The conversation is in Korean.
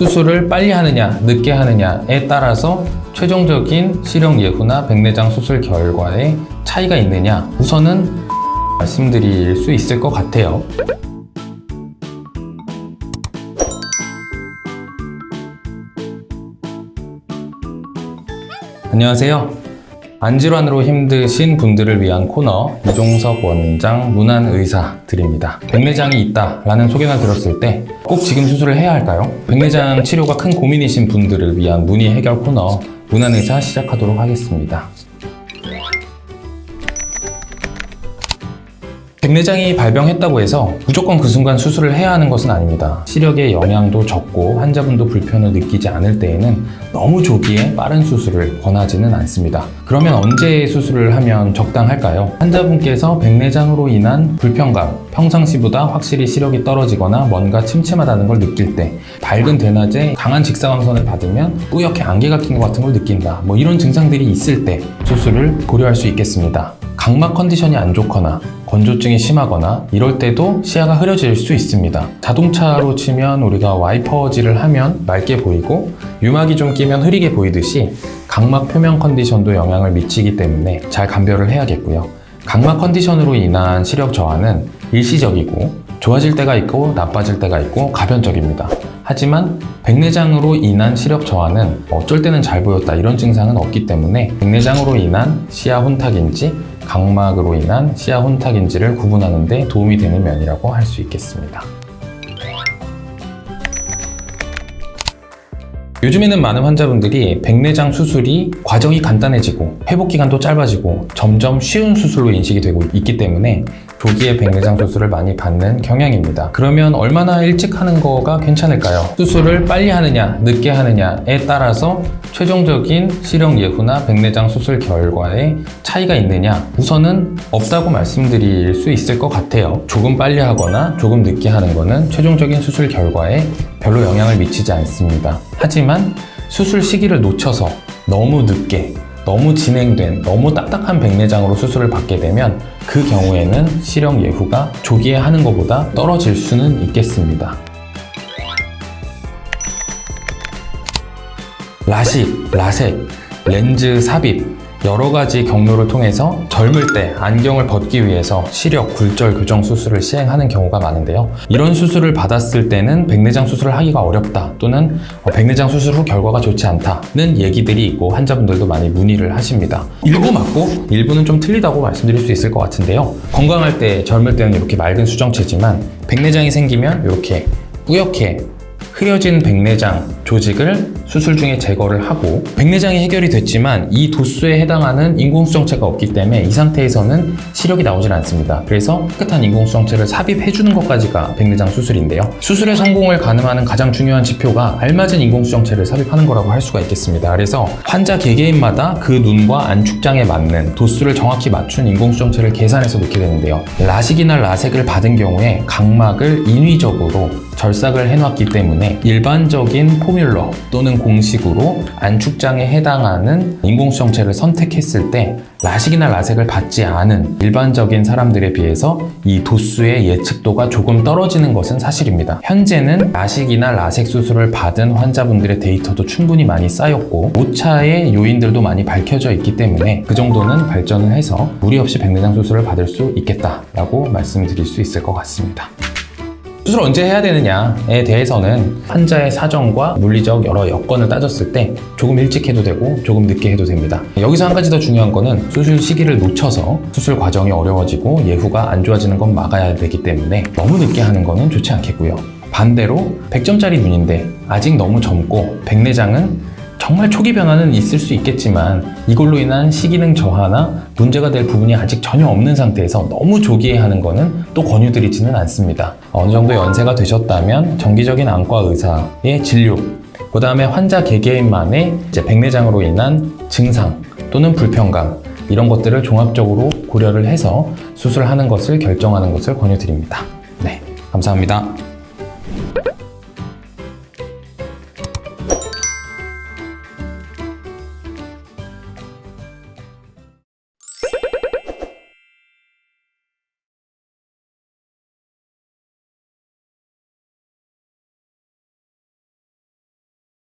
수술을 빨리 하느냐, 늦게 하느냐에 따라서 최종적인 시력 예후나 백내장 수술 결과에 차이가 있느냐, 우선은 말씀드릴 수 있을 것 같아요. 안녕하세요. 안질환으로 힘드신 분들을 위한 코너 이종석 원장 문안의사 드립니다. 백내장이 있다 라는 소개가 들었을 때 꼭 지금 수술을 해야 할까요? 백내장 치료가 큰 고민이신 분들을 위한 문의 해결 코너 문안의사 시작하도록 하겠습니다. 백내장이 발병했다고 해서 무조건 그 순간 수술을 해야 하는 것은 아닙니다. 시력에 영향도 적고 환자분도 불편을 느끼지 않을 때에는 너무 조기에 빠른 수술을 권하지는 않습니다. 그러면 언제 수술을 하면 적당할까요? 환자분께서 백내장으로 인한 불편감, 평상시보다 확실히 시력이 떨어지거나 뭔가 침침하다는 걸 느낄 때, 밝은 대낮에 강한 직사광선을 받으면 뿌옇게 안개가 낀 것 같은 걸 느낀다, 이런 증상들이 있을 때 수술을 고려할 수 있겠습니다. 각막 컨디션이 안 좋거나 건조증이 심하거나 이럴 때도 시야가 흐려질 수 있습니다. 자동차로 치면 우리가 와이퍼질을 하면 맑게 보이고 유막이 좀 끼면 흐리게 보이듯이 각막 표면 컨디션도 영향을 미치기 때문에 잘 감별을 해야겠고요. 각막 컨디션으로 인한 시력 저하는 일시적이고 좋아질 때가 있고 나빠질 때가 있고 가변적입니다. 하지만 백내장으로 인한 시력 저하는 어쩔 때는 잘 보였다 이런 증상은 없기 때문에 백내장으로 인한 시야 혼탁인지 각막으로 인한 시야 혼탁인지를 구분하는 데 도움이 되는 면이라고 할 수 있겠습니다. 요즘에는 많은 환자분들이 백내장 수술이 과정이 간단해지고 회복기간도 짧아지고 점점 쉬운 수술로 인식이 되고 있기 때문에 조기에 백내장 수술을 많이 받는 경향입니다. 그러면 얼마나 일찍 하는 거가 괜찮을까요? 수술을 빨리 하느냐, 늦게 하느냐에 따라서 최종적인 시력 예후나 백내장 수술 결과에 차이가 있느냐, 우선은 없다고 말씀드릴 수 있을 것 같아요. 조금 빨리 하거나 조금 늦게 하는 거는 최종적인 수술 결과에 별로 영향을 미치지 않습니다. 하지만 수술 시기를 놓쳐서 너무 늦게, 너무 진행된, 너무 딱딱한 백내장으로 수술을 받게 되면 그 경우에는 시력 예후가 조기에 하는 것보다 떨어질 수는 있겠습니다. 라식, 라섹, 렌즈 삽입 여러 가지 경로를 통해서 젊을 때 안경을 벗기 위해서 시력 굴절 교정 수술을 시행하는 경우가 많은데요. 이런 수술을 받았을 때는 백내장 수술을 하기가 어렵다 또는 백내장 수술 후 결과가 좋지 않다는 얘기들이 있고 환자분들도 많이 문의를 하십니다. 일부 맞고 일부는 좀 틀리다고 말씀드릴 수 있을 것 같은데요. 건강할 때, 젊을 때는 이렇게 맑은 수정체지만 백내장이 생기면 이렇게 뿌옇게 흐려진 백내장 조직을 수술 중에 제거를 하고 백내장이 해결이 됐지만 이 도수에 해당하는 인공수정체가 없기 때문에 이 상태에서는 시력이 나오질 않습니다. 그래서 깨끗한 인공수정체를 삽입해주는 것까지가 백내장 수술인데요. 수술의 성공을 가늠하는 가장 중요한 지표가 알맞은 인공수정체를 삽입하는 거라고 할 수가 있겠습니다. 그래서 환자 개개인마다 그 눈과 안축장에 맞는 도수를 정확히 맞춘 인공수정체를 계산해서 놓게 되는데요. 라식이나 라섹을 받은 경우에 각막을 인위적으로 절삭을 해놨기 때문에 일반적인 포뮬러 또는 공식으로 안축장에 해당하는 인공수정체를 선택했을 때 라식이나 라섹을 받지 않은 일반적인 사람들에 비해서 이 도수의 예측도가 조금 떨어지는 것은 사실입니다. 현재는 라식이나 라섹 수술을 받은 환자분들의 데이터도 충분히 많이 쌓였고 오차의 요인들도 많이 밝혀져 있기 때문에 그 정도는 발전을 해서 무리 없이 백내장 수술을 받을 수 있겠다라고 말씀드릴 수 있을 것 같습니다. 수술을 언제 해야 되느냐에 대해서는 환자의 사정과 물리적 여러 여건을 따졌을 때 조금 일찍 해도 되고 조금 늦게 해도 됩니다. 여기서 한 가지 더 중요한 거는 수술 시기를 놓쳐서 수술 과정이 어려워지고 예후가 안 좋아지는 건 막아야 되기 때문에 너무 늦게 하는 거는 좋지 않겠고요. 반대로 100점짜리 눈인데 아직 너무 젊고 백내장은 정말 초기 변화는 있을 수 있겠지만 이걸로 인한 시기능 저하나 문제가 될 부분이 아직 전혀 없는 상태에서 너무 조기에 하는 거는 또 권유드리지는 않습니다. 어느 정도 연세가 되셨다면 정기적인 안과 의사의 진료, 그 다음에 환자 개개인만의 백내장으로 인한 증상 또는 불편감 이런 것들을 종합적으로 고려를 해서 수술하는 것을 결정하는 것을 권유드립니다. 네, 감사합니다.